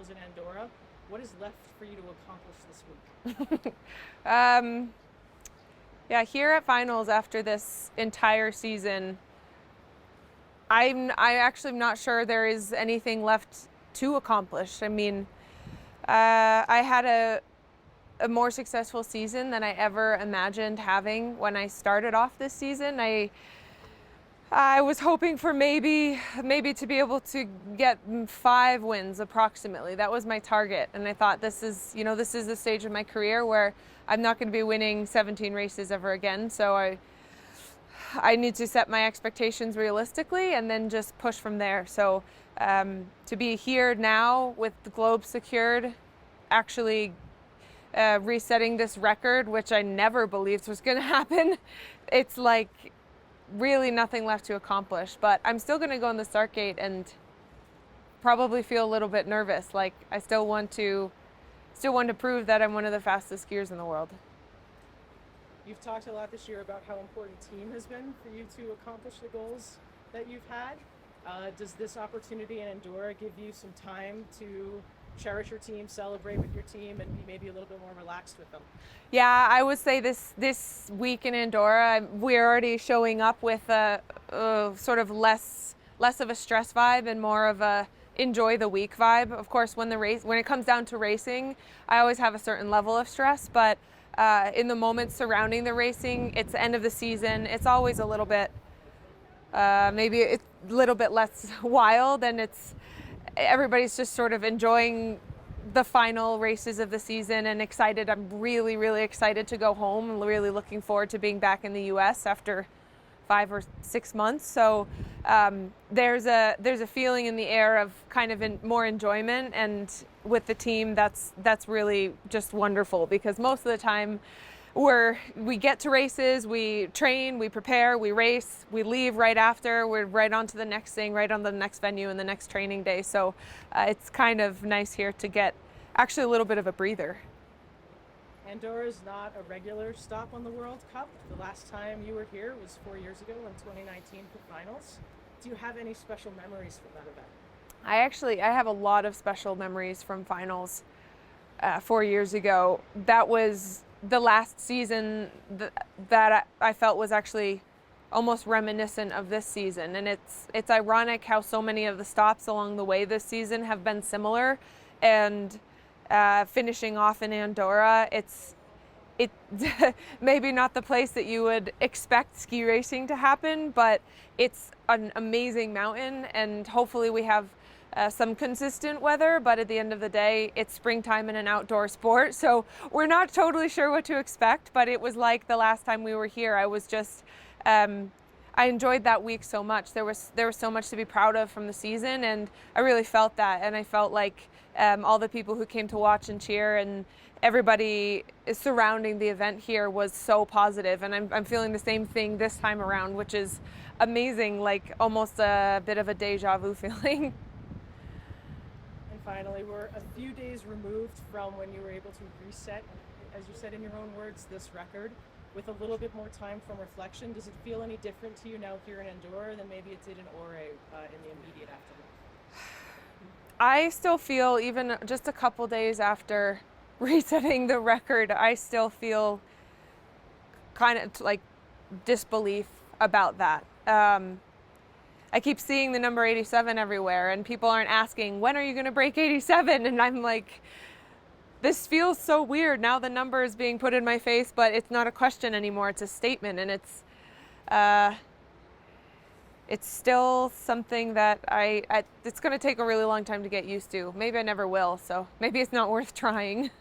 finals in Andorra. What is left for you to accomplish this week? Yeah, here at finals after this entire season, I actually am not sure there is anything left to accomplish. I mean, I had a more successful season than I ever imagined having when I started off this season. I was hoping for maybe to be able to get 5 wins approximately. That was my target, and I thought this is the stage of my career where I'm not going to be winning 17 races ever again. So I need to set my expectations realistically and then just push from there. So to be here now with the Globe secured, actually resetting this record, which I never believed was going to happen, it's like really nothing left to accomplish. But I'm still going to go in the start gate and probably feel a little bit nervous. Like I still want to prove that I'm one of the fastest skiers in the world. You've talked a lot this year about how important team has been for you to accomplish the goals that you've had. Does this opportunity in Andorra give you some time to cherish your team, celebrate with your team, and be maybe a little bit more relaxed with them? Yeah, I would say this week in Andorra, we're already showing up with a sort of less of a stress vibe and more of a enjoy the week vibe. Of course, when it comes down to racing, I always have a certain level of stress, but in the moments surrounding the racing, it's the end of the season. It's always a little bit, maybe it's a little bit less wild, and everybody's just sort of enjoying the final races of the season and excited. I'm really, really excited to go home. I'm really looking forward to being back in the US after 5 or 6 months. So there's a feeling in the air of kind of more enjoyment, and with the team, that's really just wonderful, because most of the time we get to races, we train, we prepare, we race, we leave right after, we're right on to the next thing, right on the next venue and the next training day. So it's kind of nice here to get actually a little bit of a breather. Andorra is not a regular stop on the World Cup. The last time you were here was 4 years ago in 2019 for finals. Do you have any special memories from that event? I have a lot of special memories from finals 4 years ago. That was the last season that I felt was actually almost reminiscent of this season. And it's ironic how so many of the stops along the way this season have been similar. And finishing off in Andorra, it's maybe not the place that you would expect ski racing to happen, but it's an amazing mountain, and hopefully we have some consistent weather, but at the end of the day, it's springtime in an outdoor sport, so we're not totally sure what to expect. But it was like the last time we were here, I was just I enjoyed that week so much. There was so much to be proud of from the season, and I really felt that. And I felt like all the people who came to watch and cheer and everybody surrounding the event here was so positive. And I'm feeling the same thing this time around, which is amazing, like almost a bit of a deja vu feeling. And finally, we're a few days removed from when you were able to reset, as you said in your own words, this record. With a little bit more time from reflection, does it feel any different to you now here in Andorra than maybe it did in Ore in the immediate aftermath? I still feel, even just a couple days after resetting the record, I still feel kind of like disbelief about that. I keep seeing the number 87 everywhere, and people aren't asking, when are you going to break 87? And I'm like, this feels so weird. Now the number is being put in my face, but it's not a question anymore. It's a statement, and it's still something that it's going to take a really long time to get used to. Maybe I never will, so maybe it's not worth trying.